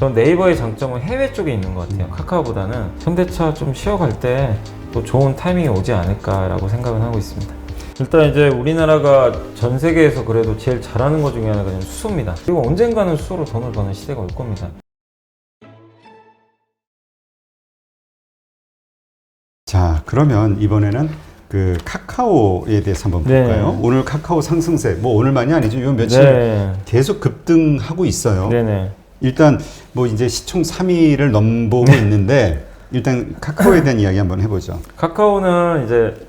전 네이버의 장점은 해외 쪽에 있는 것 같아요. 카카오보다는 현대차 좀 쉬어갈 때 또 좋은 타이밍이 오지 않을까라고 생각은 하고 있습니다. 일단 이제 우리나라가 전 세계에서 그래도 제일 잘하는 것 중에 하나가 수소입니다. 그리고 언젠가는 수소로 돈을 버는 시대가 올 겁니다. 자, 그러면 이번에는 그 카카오에 대해서 한번 볼까요? 네. 오늘 카카오 상승세, 뭐 오늘만이 아니죠. 요 며칠 네. 계속 급등하고 있어요. 네네. 일단 뭐 이제 시총 3위를 넘보고 있는데 일단 카카오에 대한 이야기 한번 해보죠. 카카오는 이제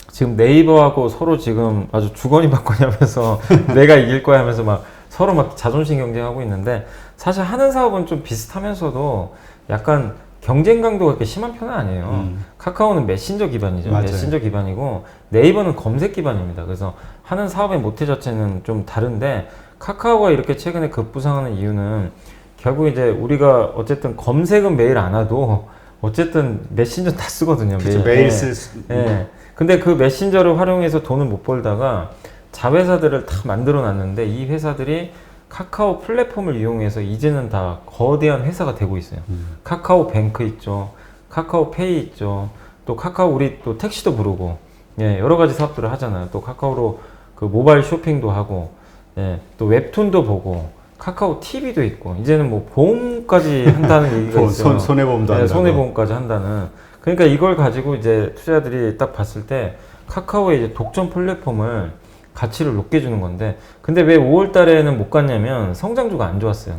지금 네이버하고 서로 지금 아주 주거니 받거니 하면서 내가 이길 거야 하면서 막 서로 막 자존심 경쟁하고 있는데, 사실 하는 사업은 좀 비슷하면서도 약간 경쟁 강도가 그렇게 심한 편은 아니에요. 카카오는 메신저 기반이죠. 맞아요. 메신저 기반이고 네이버는 검색 기반입니다. 그래서 하는 사업의 모태 자체는 좀 다른데, 카카오가 이렇게 최근에 급부상하는 이유는 결국 이제 우리가 어쨌든 검색은 매일 안 와도 어쨌든 메신저 다 쓰거든요. 그렇죠. 매일 예. 쓸 수. 예. 근데 그 메신저를 활용해서 돈을 못 벌다가 자회사들을 다 만들어 놨는데, 이 회사들이 카카오 플랫폼을 이용해서 이제는 다 거대한 회사가 되고 있어요. 카카오 뱅크 있죠. 카카오 페이 있죠. 또 카카오 우리 또 택시도 부르고, 예, 여러 가지 사업들을 하잖아요. 또 카카오로 그 모바일 쇼핑도 하고, 예, 또 웹툰도 보고, 카카오 TV도 있고, 이제는 뭐 보험까지 한다는 얘기가 있어요. 손해보험도 네, 한다고. 손해보험까지 한다는. 그러니까 이걸 가지고 이제 투자자들이 딱 봤을 때 카카오의 이제 독점 플랫폼을 가치를 높게 주는 건데, 근데 왜 5월 달에는 못 갔냐면 성장주가 안 좋았어요.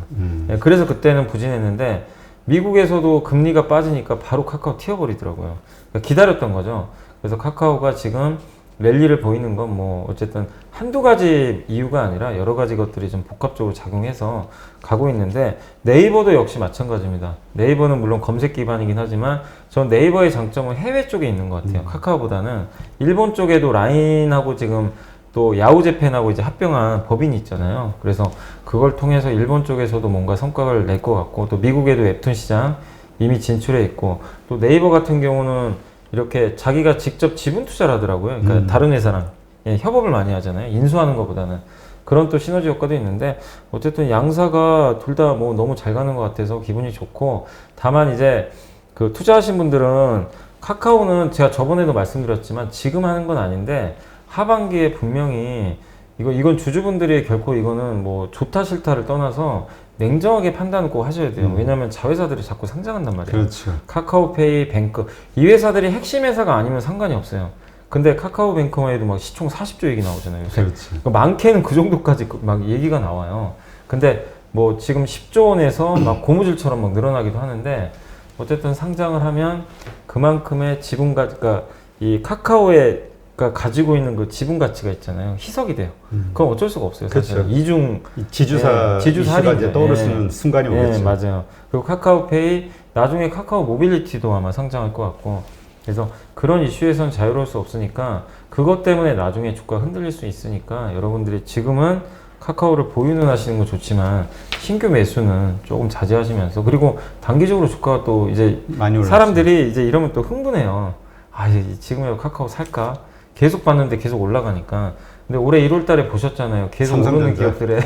예, 그래서 그때는 부진했는데, 미국에서도 금리가 빠지니까 바로 카카오 튀어버리더라고요. 그러니까 기다렸던 거죠. 그래서 카카오가 지금 랠리를 보이는 건 뭐 어쨌든 한두 가지 이유가 아니라 여러 가지 것들이 좀 복합적으로 작용해서 가고 있는데, 네이버도 역시 마찬가지입니다. 네이버는 물론 검색 기반이긴 하지만 전 네이버의 장점은 해외 쪽에 있는 것 같아요. 카카오보다는 일본 쪽에도 라인하고 지금 또 야후재팬하고 이제 합병한 법인이 있잖아요. 그래서 그걸 통해서 일본 쪽에서도 뭔가 성과를 낼 것 같고, 또 미국에도 웹툰 시장 이미 진출해 있고, 또 네이버 같은 경우는 이렇게 자기가 직접 지분 투자를 하더라고요. 그러니까 다른 회사랑 협업을 많이 하잖아요. 인수하는 것보다는. 그런 또 시너지 효과도 있는데, 어쨌든 양사가 둘 다 뭐 너무 잘 가는 것 같아서 기분이 좋고, 다만 이제 그 투자하신 분들은 카카오는 제가 저번에도 말씀드렸지만 지금 하는 건 아닌데, 하반기에 분명히 이건 주주분들이 결코 이거는 뭐 좋다 싫다를 떠나서 냉정하게 판단을 꼭 하셔야 돼요. 왜냐하면 자회사들이 자꾸 상장한단 말이에요. 그렇죠. 카카오페이, 뱅크, 이 회사들이 핵심 회사가 아니면 상관이 없어요. 근데 카카오뱅크만 해도 막 시총 40조 얘기 나오잖아요. 요새. 그렇지. 많게는 그 정도까지 막 얘기가 나와요. 근데 뭐 지금 10조 원에서 막 고무줄처럼 막 늘어나기도 하는데, 어쨌든 상장을 하면 그만큼의 지분 그러니까 이 카카오의 가지고 있는 그 지분 가치가 있잖아요. 희석이 돼요. 그건 어쩔 수가 없어요. 사실. 그렇죠. 이중 지주사 지주사 이제 떠오르는 순간이 오겠죠. 맞아요. 그리고 카카오페이, 나중에 카카오 모빌리티도 아마 상장할 것 같고, 그래서 그런 이슈에선 자유로울 수 없으니까 그것 때문에 나중에 주가가 흔들릴 수 있으니까, 여러분들이 지금은 카카오를 보유는 하시는 건 좋지만 신규 매수는 조금 자제하시면서, 그리고 단기적으로 주가가 또 이제 많이 올랐죠. 사람들이 이제 이러면 또 흥분해요. 아, 지금이라도 카카오 살까? 계속 봤는데 계속 올라가니까. 근데 올해 1월 달에 보셨잖아요. 계속 오르는 기업들의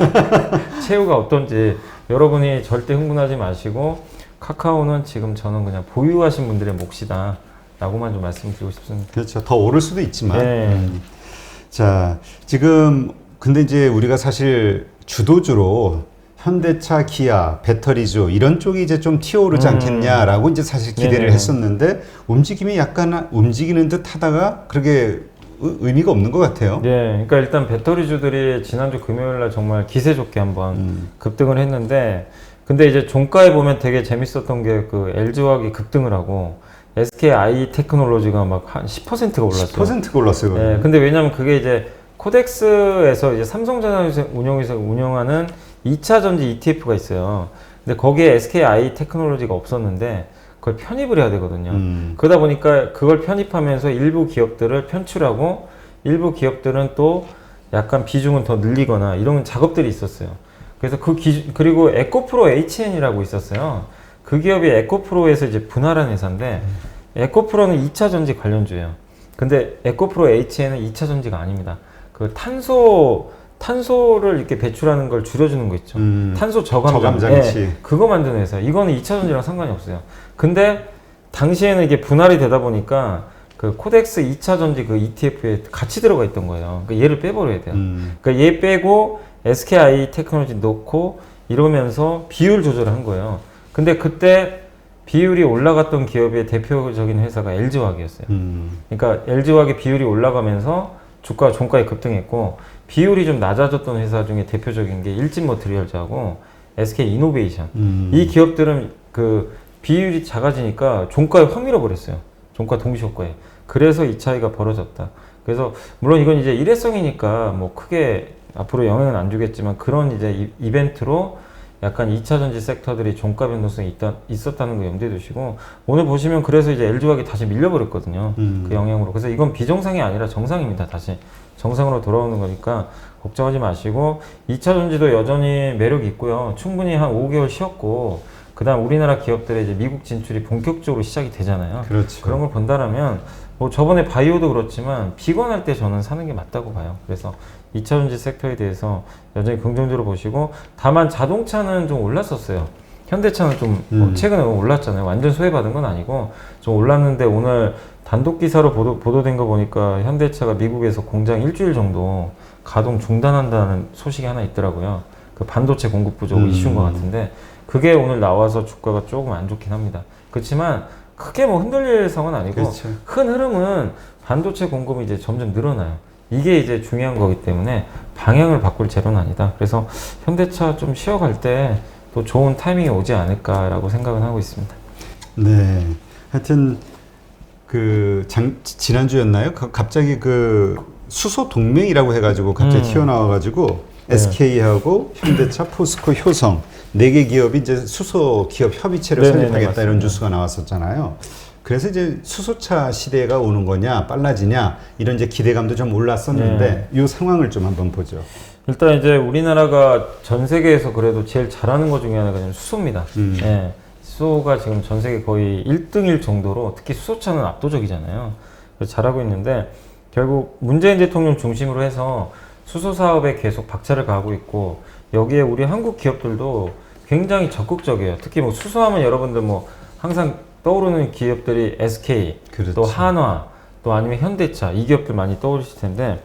최후가 어떤지. 여러분이 절대 흥분하지 마시고, 카카오는 지금 저는 그냥 보유하신 분들의 몫이다 라고만 좀 말씀드리고 싶습니다. 그렇죠. 더 오를 수도 있지만. 네. 자, 지금 근데 이제 우리가 사실 주도주로 현대차, 기아, 배터리주 이런 쪽이 이제 좀 튀어오르지 않겠냐라고 이제 사실 기대를 네네. 했었는데, 움직임이 약간 움직이는 듯 하다가 그렇게 의미가 없는 것 같아요. 네, 그러니까 일단 배터리주들이 지난주 금요일날 정말 기세 좋게 한번 급등을 했는데, 근데 이제 종가에 보면 되게 재밌었던 게 그 LG화학이 급등을 하고 SKI 테크놀로지가 막 한 10%가 올랐어요. 10%가 올랐어요. 네, 근데 왜냐면 그게 이제 코덱스에서 이제 삼성전자 운영에서 운영하는 2차 전지 ETF가 있어요. 근데 거기에 SKI 테크놀로지가 없었는데 그걸 편입을 해야 되거든요. 그러다 보니까 그걸 편입하면서 일부 기업들을 편출하고, 일부 기업들은 또 약간 비중을 더 늘리거나 이런 작업들이 있었어요. 그래서 그리고 에코프로 HN이라고 있었어요. 그 기업이 에코프로에서 이제 분할한 회사인데, 에코프로는 2차 전지 관련주예요. 근데 에코프로 HN은 2차 전지가 아닙니다. 그 탄소 탄소를 이렇게 배출하는 걸 줄여주는 거 있죠. 탄소 저감 장치. 예, 그거 만드는 회사. 이거는 2차 전지랑 상관이 없어요. 근데 당시에는 이게 분할이 되다 보니까 그 코덱스 2차 전지 그 ETF에 같이 들어가 있던 거예요. 그러니까 얘를 빼버려야 돼요. 그러니까 얘 빼고 SKI 테크놀로지 넣고 이러면서 비율 조절을 한 거예요. 근데 그때 비율이 올라갔던 기업의 대표적인 회사가 LG화학이었어요. 그러니까 LG화학의 비율이 올라가면서 주가 종가에 급등했고, 비율이 좀 낮아졌던 회사 중에 대표적인 게 일진머티리얼즈하고 SK이노베이션. 이 기업들은 그 비율이 작아지니까 종가에 확 밀어버렸어요. 종가 동시효과에. 그래서 이 차이가 벌어졌다. 그래서 물론 이건 이제 일회성이니까 뭐 크게 앞으로 영향은 안 주겠지만, 그런 이제 이벤트로 약간 2차 전지 섹터들이 종가 변동성이 있었다는 거 염두에 두시고, 오늘 보시면 그래서 이제 LG화학이 다시 밀려버렸거든요. 그 영향으로. 그래서 이건 비정상이 아니라 정상입니다. 다시 정상으로 돌아오는 거니까 걱정하지 마시고, 2차 전지도 여전히 매력이 있고요. 충분히 한 5개월 쉬었고, 그 다음 우리나라 기업들의 이제 미국 진출이 본격적으로 시작이 되잖아요. 그렇죠. 그런 걸 본다라면, 뭐 저번에 바이오도 그렇지만 비건할 때 저는 사는 게 맞다고 봐요. 그래서 2차 전지 섹터에 대해서 여전히 긍정적으로 보시고, 다만 자동차는 좀 올랐었어요. 현대차는 좀 최근에 올랐잖아요. 완전 소외받은 건 아니고 좀 올랐는데, 오늘 단독 기사로 보도된 거 보니까 현대차가 미국에서 공장 일주일 정도 가동 중단한다는 소식이 하나 있더라고요. 그 반도체 공급 부족 이슈인 것 같은데, 그게 오늘 나와서 주가가 조금 안 좋긴 합니다. 그렇지만 크게 뭐 흔들릴 상황은 아니고, 그렇죠. 큰 흐름은 반도체 공급이 이제 점점 늘어나요. 이게 이제 중요한 거기 때문에 방향을 바꿀 재료는 아니다. 그래서 현대차 좀 쉬어갈 때 또 좋은 타이밍이 오지 않을까라고 생각은 하고 있습니다. 네. 하여튼 그 지난주였나요? 갑자기 그 수소 동맹이라고 해가지고 갑자기 튀어나와가지고 SK하고 현대차, 포스코, 효성 4개 기업이 이제 수소 기업 협의체를 네네네, 설립하겠다, 맞습니다. 이런 뉴스가 나왔었잖아요. 그래서 이제 수소차 시대가 오는 거냐, 빨라지냐, 이런 이제 기대감도 좀 올랐었는데, 이 상황을 좀 한번 보죠. 일단 이제 우리나라가 전 세계에서 그래도 제일 잘하는 것 중에 하나가 수소입니다. 예, 수소가 지금 전 세계 거의 1등일 정도로, 특히 수소차는 압도적이잖아요. 그래서 잘하고 있는데, 결국 문재인 대통령 중심으로 해서 수소 사업에 계속 박차를 가하고 있고, 여기에 우리 한국 기업들도 굉장히 적극적이에요. 특히 뭐 수소하면 여러분들 뭐 항상 떠오르는 기업들이 SK, 그렇죠. 또 한화, 또 아니면 현대차, 이 기업들 많이 떠오르실 텐데,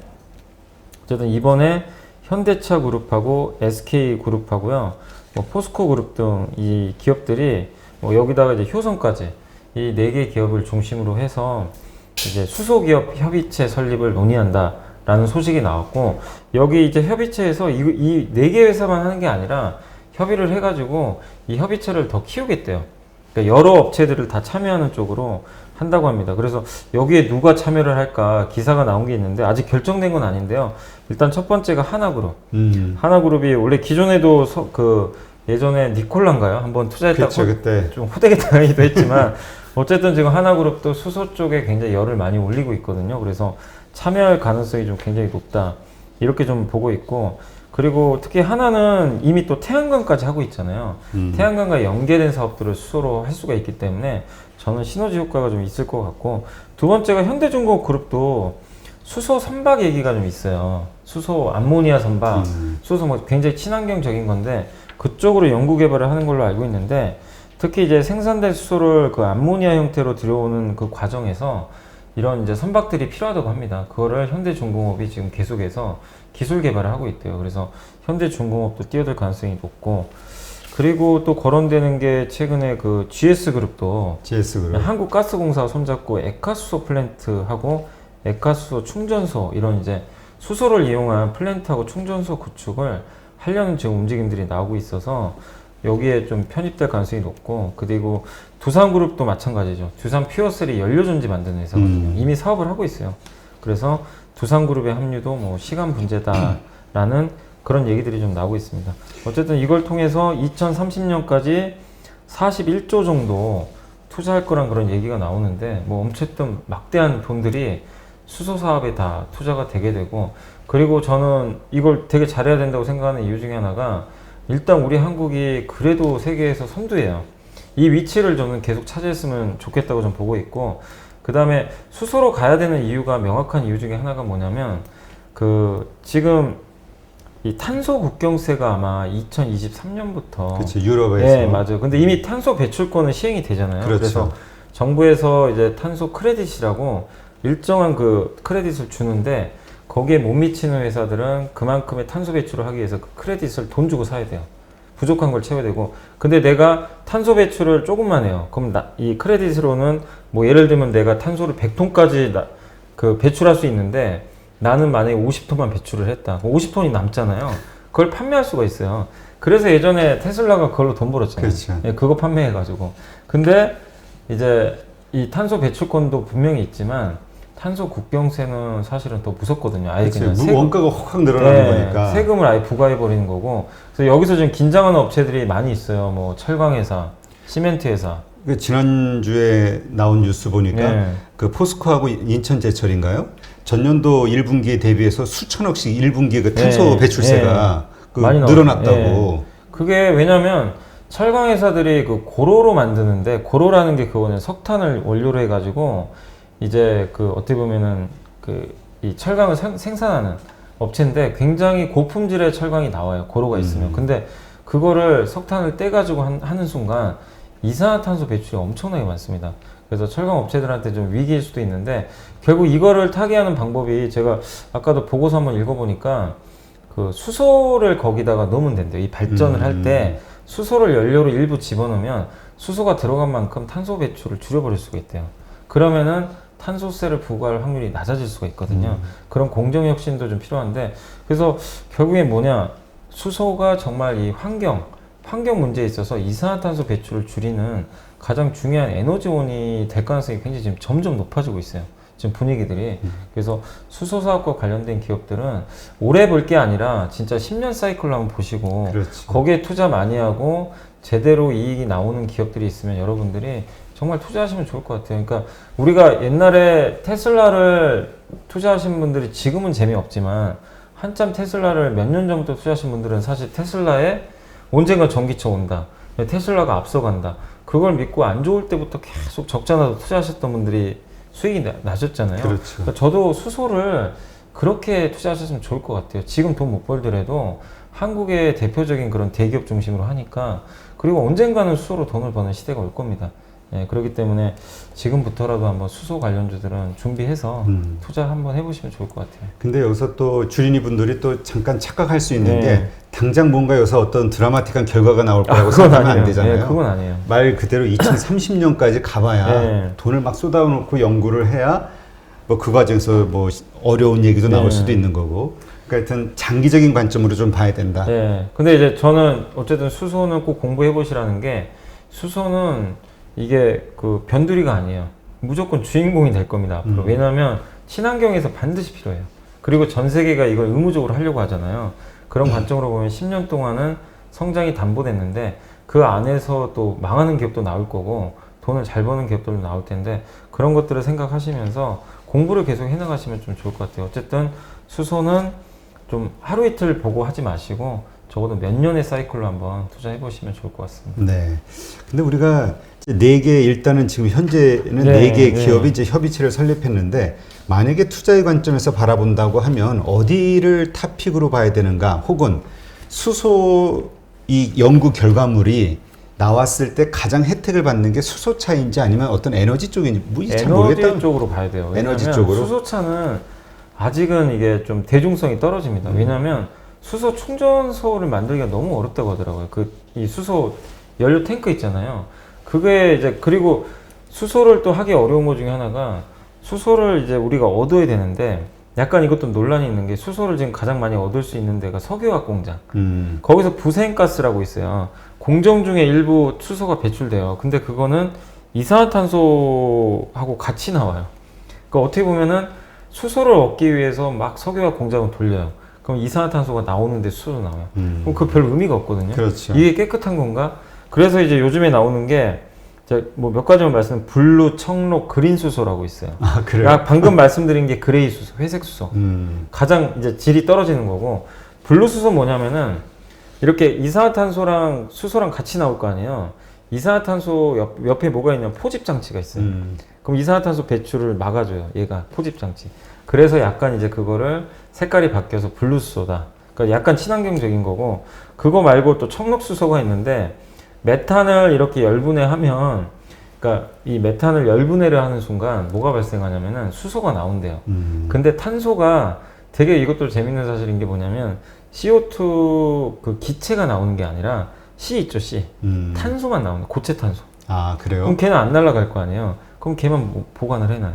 어쨌든 이번에 현대차 그룹하고 SK 그룹하고요, 뭐 포스코 그룹 등 이 기업들이, 뭐 여기다가 이제 효성까지 이 4개 기업을 중심으로 해서 이제 수소 기업 협의체 설립을 논의한다라는 소식이 나왔고, 여기 이제 협의체에서 이 4개 회사만 하는 게 아니라 협의를 해가지고 이 협의체를 더 키우겠대요. 그러니까 여러 업체들을 다 참여하는 쪽으로 한다고 합니다. 그래서 여기에 누가 참여를 할까 기사가 나온 게 있는데, 아직 결정된 건 아닌데요. 일단 첫 번째가 하나그룹. 하나그룹이 원래 기존에도 그 예전에 니콜라인가요? 한번 투자했다고 그렇죠, 그때. 좀 호되게 당하기도 했지만 어쨌든 지금 하나그룹도 수소 쪽에 굉장히 열을 많이 올리고 있거든요. 그래서 참여할 가능성이 좀 굉장히 높다, 이렇게 좀 보고 있고, 그리고 특히 하나는 이미 또 태양광까지 하고 있잖아요. 태양광과 연계된 사업들을 수소로 할 수가 있기 때문에 저는 시너지 효과가 좀 있을 것 같고, 두 번째가 현대중공업 그룹도 수소 선박 얘기가 좀 있어요. 수소 암모니아 선박, 수소 뭐 굉장히 친환경적인 건데, 그쪽으로 연구 개발을 하는 걸로 알고 있는데, 특히 이제 생산된 수소를 그 암모니아 형태로 들여오는 그 과정에서 이런 이제 선박들이 필요하다고 합니다. 그거를 현대중공업이 지금 계속해서 기술 개발을 하고 있대요. 그래서 현대중공업도 뛰어들 가능성이 높고, 그리고 또 거론되는 게 최근에 그 GS그룹도 GS그룹. 한국가스공사와 손잡고 액화수소 플랜트하고 액화수소 충전소, 이런 이제 수소를 이용한 플랜트하고 충전소 구축을 하려는 지금 움직임들이 나오고 있어서 여기에 좀 편입될 가능성이 높고, 그리고 두산그룹도 마찬가지죠. 두산 퓨어셀이 연료전지 만드는 회사거든요. 이미 사업을 하고 있어요. 그래서 두산그룹의 합류도 뭐 시간 문제다라는 그런 얘기들이 좀 나오고 있습니다. 어쨌든 이걸 통해서 2030년까지 41조 정도 투자할 거란 그런 얘기가 나오는데, 뭐 어쨌든 막대한 돈들이 수소 사업에 다 투자가 되게 되고, 그리고 저는 이걸 되게 잘해야 된다고 생각하는 이유 중에 하나가, 일단 우리 한국이 그래도 세계에서 선두예요. 이 위치를 저는 계속 차지했으면 좋겠다고 좀 보고 있고, 그 다음에 수소로 가야 되는 이유가, 명확한 이유 중에 하나가 뭐냐면, 그 지금 이 탄소 국경세가 아마 2023년부터 그렇죠. 유럽에서. 네, 맞아요. 근데 이미 탄소 배출권은 시행이 되잖아요. 그렇죠. 그래서 정부에서 이제 탄소 크레딧이라고 일정한 그 크레딧을 주는데 거기에 못 미치는 회사들은 그만큼의 탄소 배출을 하기 위해서 그 크레딧을 돈 주고 사야 돼요. 부족한 걸 채워야 되고. 근데 내가 탄소 배출을 조금만 해요. 그럼 이 크레딧으로는 뭐 예를 들면 내가 탄소를 100톤까지 그 배출할 수 있는데 나는 만약에 50톤만 배출을 했다. 50톤이 남잖아요. 그걸 판매할 수가 있어요. 그래서 예전에 테슬라가 그걸로 돈 벌었잖아요. 그렇죠. 예, 그거 판매해가지고. 근데 이제 이 탄소 배출권도 분명히 있지만 탄소 국경세는 사실은 더 무섭거든요. 아예 그렇죠. 그냥 세금, 원가가 확 늘어나는 네, 거니까. 세금을 아예 부과해 버리는 거고. 그래서 여기서 좀 긴장하는 업체들이 많이 있어요. 뭐 철강회사, 시멘트회사. 그 지난주에 나온 뉴스 보니까 네. 그 포스코하고 인천제철인가요? 전년도 1분기에 대비해서 수천억씩 1분기 그 탄소 네, 배출세가 그 많이 늘어났다고. 네. 그게 왜냐면 철강 회사들이 그 고로로 만드는데 고로라는 게 그거는 석탄을 원료로 해가지고 이제 그 어떻게 보면은 그 이 철강을 생산하는 업체인데 굉장히 고품질의 철강이 나와요. 고로가 있으면. 근데 그거를 석탄을 떼가지고 하는 순간 이산화탄소 배출이 엄청나게 많습니다. 그래서 철강 업체들한테 좀 위기일 수도 있는데 결국 이거를 타개하는 방법이 제가 아까도 보고서 한번 읽어보니까 그 수소를 거기다가 넣으면 된대요. 이 발전을 할 때 수소를 연료로 일부 집어넣으면 수소가 들어간 만큼 탄소 배출을 줄여버릴 수가 있대요. 그러면은 탄소세를 부과할 확률이 낮아질 수가 있거든요. 그런 공정혁신도 좀 필요한데 그래서 결국엔 뭐냐 수소가 정말 이 환경 문제에 있어서 이산화탄소 배출을 줄이는 가장 중요한 에너지원이 될 가능성이 굉장히 지금 점점 높아지고 있어요. 지금 분위기들이. 그래서 수소 사업과 관련된 기업들은 오래 볼 게 아니라 진짜 10년 사이클로 한번 보시고 그렇지. 거기에 투자 많이 하고 제대로 이익이 나오는 기업들이 있으면 여러분들이 정말 투자하시면 좋을 것 같아요. 그러니까 우리가 옛날에 테슬라를 투자하신 분들이 지금은 재미없지만 한참 테슬라를 몇 년 전부터 투자하신 분들은 사실 테슬라에 언젠가 전기차 온다. 테슬라가 앞서간다. 그걸 믿고 안 좋을 때부터 계속 적자 나서 투자하셨던 분들이 수익이 나셨잖아요. 그렇죠. 그러니까 저도 수소를 그렇게 투자하셨으면 좋을 것 같아요. 지금 돈 못 벌더라도 한국의 대표적인 그런 대기업 중심으로 하니까 그리고 언젠가는 수소로 돈을 버는 시대가 올 겁니다. 예, 그렇기 때문에 지금부터라도 한번 수소 관련주들은 준비해서 투자 한번 해보시면 좋을 것 같아요. 근데 여기서 또 주린이 분들이 또 잠깐 착각할 수 있는 네. 게 당장 뭔가 여기서 어떤 드라마틱한 결과가 나올 거라고 그건 생각하면 아니에요. 안 되잖아요. 네, 그건 아니에요. 말 그대로 2030년까지 가봐야 네. 돈을 막 쏟아놓고 연구를 해야 뭐 그 과정에서 뭐 어려운 얘기도 나올 네. 수도 있는 거고. 그러니까 하여튼 장기적인 관점으로 좀 봐야 된다. 네. 근데 이제 저는 어쨌든 수소는 꼭 공부해 보시라는 게 수소는 이게 그 변두리가 아니에요. 무조건 주인공이 될 겁니다. 앞으로. 왜냐하면 친환경에서 반드시 필요해요. 그리고 전 세계가 이걸 의무적으로 하려고 하잖아요. 그런 관점으로 보면 10년 동안은 성장이 담보됐는데 그 안에서 또 망하는 기업도 나올 거고 돈을 잘 버는 기업들도 나올 텐데 그런 것들을 생각하시면서 공부를 계속 해나가시면 좀 좋을 것 같아요. 어쨌든 수소는 좀 하루 이틀 보고 하지 마시고 적어도 몇 년의 사이클로 한번 투자해 보시면 좋을 것 같습니다. 네. 근데 우리가 이제 4개 일단은 지금 현재는 네, 4개의 네. 기업이 이제 협의체를 설립했는데 만약에 투자의 관점에서 바라본다고 하면 어디를 탑픽으로 봐야 되는가 혹은 수소 이 연구 결과물이 나왔을 때 가장 혜택을 받는 게 수소차인지 아니면 어떤 에너지 쪽인지 잘 모르겠다. 에너지 쪽으로 봐야 돼요. 에너지 왜냐면 쪽으로? 수소차는 아직은 이게 좀 대중성이 떨어집니다. 왜냐하면 수소 충전소를 만들기가 너무 어렵다고 하더라고요. 이 수소 연료 탱크 있잖아요. 그게 이제 그리고 수소를 또 하기 어려운 것 중에 하나가 수소를 이제 우리가 얻어야 되는데 약간 이것도 논란이 있는 게 수소를 지금 가장 많이 얻을 수 있는 데가 석유화학 공장. 거기서 부생가스라고 있어요. 공정 중에 일부 수소가 배출돼요. 근데 그거는 이산화탄소하고 같이 나와요. 그러니까 어떻게 보면은 수소를 얻기 위해서 막 석유화학 공장을 돌려요. 그럼 이산화탄소가 나오는데 수소로 나와요. 그럼 그 별 의미가 없거든요. 그렇죠. 이게 깨끗한 건가? 그래서 이제 요즘에 나오는 게 뭐 몇 가지만 말씀, 블루, 청록, 그린 수소라고 있어요. 아, 그래요? 그러니까 방금 말씀드린 게 그레이 수소, 회색 수소. 가장 이제 질이 떨어지는 거고, 블루 수소 뭐냐면은 이렇게 이산화탄소랑 수소랑 같이 나올 거 아니에요. 이산화탄소 옆에 뭐가 있냐면 포집 장치가 있어요. 그럼 이산화탄소 배출을 막아줘요. 얘가 포집 장치. 그래서 약간 이제 그거를 색깔이 바뀌어서 블루 수소다. 그러니까 약간 친환경적인 거고, 그거 말고 또 청록수소가 있는데 메탄을 이렇게 열분해하면, 그러니까 이 메탄을 열분해를 하는 순간 뭐가 발생하냐면은 수소가 나온대요. 근데 탄소가 되게 이것도 재밌는 사실인 게 뭐냐면 CO2 그 기체가 나오는 게 아니라 C 있죠, C. 탄소만 나오는 고체 탄소. 아, 그래요? 그럼 걔는 안 날아갈 거 아니에요. 그럼 걔만 보관을 해놔요.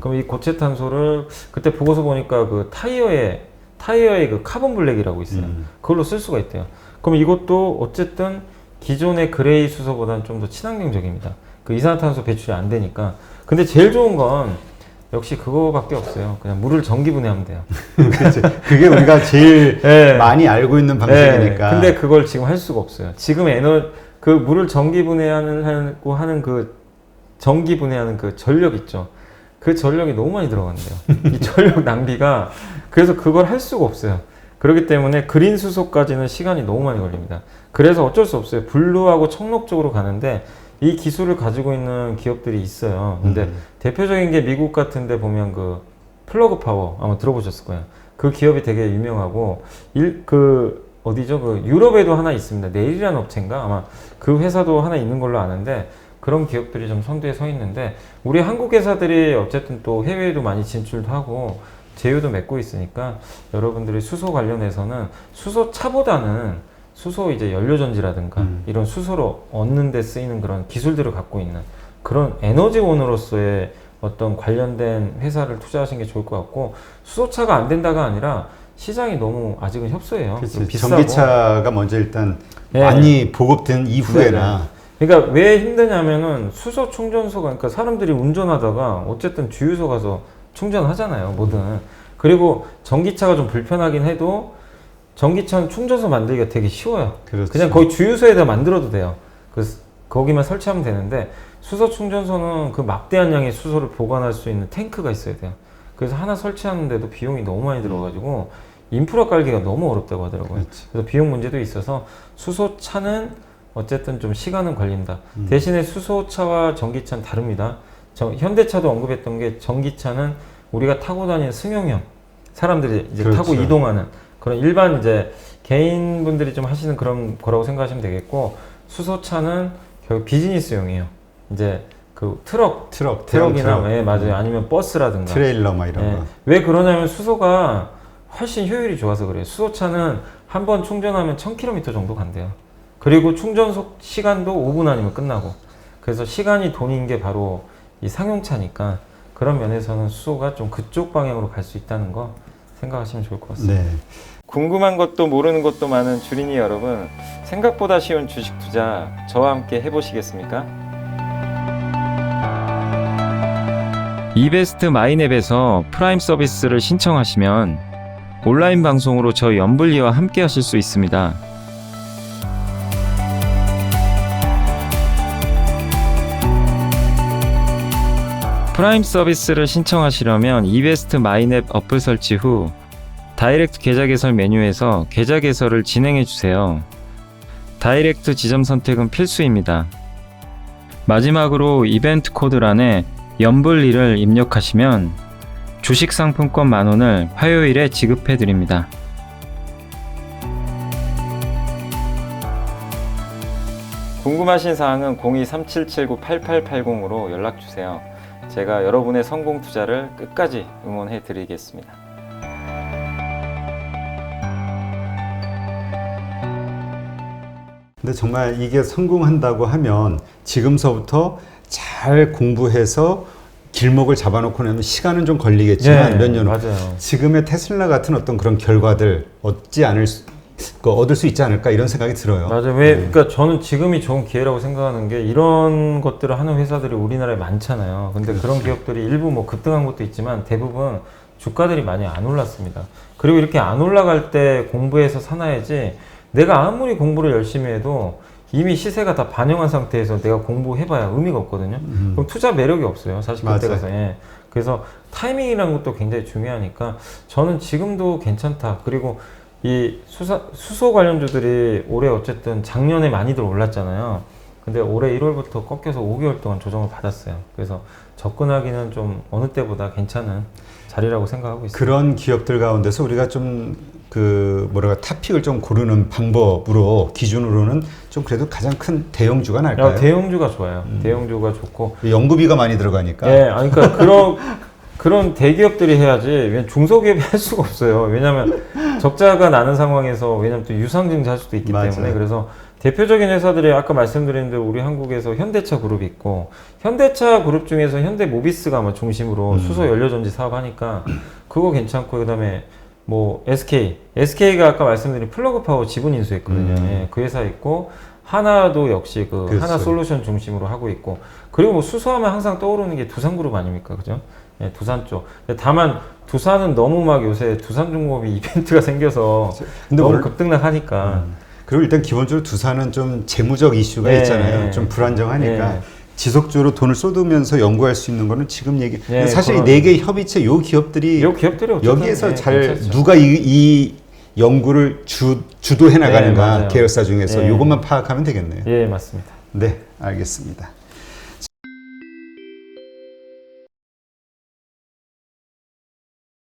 그럼 이 고체 탄소를 그때 보고서 보니까 그 타이어에 그 카본 블랙이라고 있어요. 그걸로 쓸 수가 있대요. 그럼 이것도 어쨌든 기존의 그레이 수소보다는 좀 더 친환경적입니다. 그 이산화탄소 배출이 안 되니까. 근데 제일 좋은 건 역시 그거밖에 없어요. 그냥 물을 전기분해하면 돼요. 그치. 그게 우리가 제일 네. 많이 알고 있는 방식이니까. 근데 그걸 지금 할 수가 없어요. 지금 그 물을 전기분해하고 하는 그 전기분해하는 그 전력 있죠. 그 전력이 너무 많이 들어간대요. 이 전력 낭비가. 그래서 그걸 할 수가 없어요. 그렇기 때문에 그린 수소까지는 시간이 너무 많이 걸립니다. 그래서 어쩔 수 없어요. 블루하고 청록 쪽으로 가는데 이 기술을 가지고 있는 기업들이 있어요. 근데 대표적인 게 미국 같은 데 보면 그 플러그 파워 아마 들어보셨을 거예요. 그 기업이 되게 유명하고 어디죠? 그 유럽에도 하나 있습니다. 네일이라는 업체인가? 아마 그 회사도 하나 있는 걸로 아는데 그런 기업들이 좀 선두에 서 있는데 우리 한국 회사들이 어쨌든 또 해외에도 많이 진출도 하고 제휴도 맺고 있으니까 여러분들이 수소 관련해서는 수소차보다는 수소 이제 연료전지라든가 이런 수소로 얻는 데 쓰이는 그런 기술들을 갖고 있는 그런 에너지원으로서의 어떤 관련된 회사를 투자하시는 게 좋을 것 같고 수소차가 안 된다가 아니라 시장이 너무 아직은 협소해요. 좀 비싸고. 전기차가 먼저 일단 네. 많이 보급된 이후에나 그러니까 왜 힘드냐면은 수소 충전소가 그러니까 사람들이 운전하다가 어쨌든 주유소 가서 충전하잖아요. 뭐든. 그리고 전기차가 좀 불편하긴 해도 전기차는 충전소 만들기가 되게 쉬워요. 그렇죠. 그냥 거의 주유소에다 만들어도 돼요. 거기만 설치하면 되는데 수소 충전소는 그 막대한 양의 수소를 보관할 수 있는 탱크가 있어야 돼요. 그래서 하나 설치하는데도 비용이 너무 많이 들어가지고 인프라 깔기가 너무 어렵다고 하더라고요. 그렇지. 그래서 비용 문제도 있어서 수소차는 어쨌든 좀 시간은 걸린다. 대신에 수소차와 전기차는 다릅니다. 현대차도 언급했던 게 전기차는 우리가 타고 다니는 승용형 사람들이 이제 그렇죠. 타고 이동하는 그런 일반 이제 개인분들이 좀 하시는 그런 거라고 생각하시면 되겠고 수소차는 결국 비즈니스용이에요. 이제 그 트럭이나 예, 맞아요. 아니면 버스라든가 트레일러 막 이런 예. 거. 왜 그러냐면 수소가 훨씬 효율이 좋아서 그래요. 수소차는 한 번 충전하면 1000km 정도 간대요. 그리고 충전 시간도 5분 아니면 끝나고. 그래서 시간이 돈인 게 바로 이 상용차니까 그런 면에서는 수소가 좀 그쪽 방향으로 갈 수 있다는 거 생각하시면 좋을 것 같습니다. 네. 궁금한 것도 모르는 것도 많은 주린이 여러분, 생각보다 쉬운 주식 투자 저와 함께 해보시겠습니까? 이베스트 마이넷에서 프라임 서비스를 신청하시면 온라인 방송으로 저 연불리와 함께 하실 수 있습니다. 프라임 서비스를 신청하시려면 이베스트 마이넷 어플 설치 후 다이렉트 계좌 개설 메뉴에서 계좌 개설을 진행해 주세요. 다이렉트 지점 선택은 필수입니다. 마지막으로 이벤트 코드란에 연불리를 입력하시면 주식 상품권 10,000원을 화요일에 지급해 드립니다. 궁금하신 사항은 02-3779-8880으로 연락 주세요. 제가 여러분의 성공 투자를 끝까지 응원해 드리겠습니다. 근데 정말 이게 성공한다고 하면 지금서부터 잘 공부해서 길목을 잡아놓고 나면 시간은 좀 걸리겠지만 몇 년 후 맞아요. 지금의 테슬라 같은 어떤 그런 결과들 얻을 수 있지 않을까 이런 생각이 들어요. 맞아요. 그러니까 저는 지금이 좋은 기회라고 생각하는 게 이런 것들을 하는 회사들이 우리나라에 많잖아요. 근데 그런 기업들이 일부 뭐 급등한 것도 있지만 대부분 주가들이 많이 안 올랐습니다. 그리고 이렇게 안 올라갈 때 공부해서 사놔야지 내가 아무리 공부를 열심히 해도 이미 시세가 다 반영한 상태에서 내가 공부해봐야 의미가 없거든요. 그럼 투자 매력이 없어요. 사실 그때 가서. 예. 그래서 타이밍이라는 것도 굉장히 중요하니까 저는 지금도 괜찮다. 그리고 이 수소 관련주들이 올해 어쨌든 작년에 많이들 올랐잖아요. 근데 올해 1월부터 꺾여서 5개월 동안 조정을 받았어요. 그래서 접근하기는 좀 어느 때보다 괜찮은 자리라고 생각하고 있습니다. 그런 기업들 가운데서 우리가 좀 그 뭐랄까 탑픽을 좀 고르는 방법으로 기준으로는 좀 그래도 가장 큰 대형주가 날까요? 대형주가 좋아요. 대형주가 좋고 연구비가 많이 들어가니까. 예, 아니, 그러니까 그런 대기업들이 해야지. 왜냐면 중소기업이 할 수가 없어요. 왜냐면 적자가 나는 상황에서 왜냐면 또 유상증자 할 수도 있기 맞아요. 때문에 그래서 대표적인 회사들이 아까 말씀드린 대로 우리 한국에서 현대차 그룹이 있고 현대차 그룹 중에서 현대모비스가 뭐 중심으로 수소 연료전지 사업하니까 그거 괜찮고 그다음에 뭐 SK가 아까 말씀드린 플러그파워 지분 인수했거든요. 예, 그 회사 있고 하나도 역시 그 그렇죠. 하나 솔루션 중심으로 하고 있고 그리고 뭐 수소하면 항상 떠오르는 게 두산그룹 아닙니까, 그죠? 예, 두산 쪽. 근데 다만 두산은 너무 막 요새 두산중공업이 이벤트가 생겨서 근데 너무 원래- 급등락하니까 그리고 일단 기본적으로 두산은 좀 재무적 이슈가 네, 있잖아요. 네. 좀 불안정하니까 네. 지속적으로 돈을 쏟으면서 연구할 수 있는 거는 지금 얘기. 네, 사실 그런- 네 개 협의체 요 기업들이 이 기업들이 어쨌든, 여기에서 예, 잘 괜찮죠. 누가 이 연구를 주도해 나가는가 맞아요. 계열사 중에서 네. 요것만 파악하면 되겠네요. 예, 맞습니다. 네, 알겠습니다.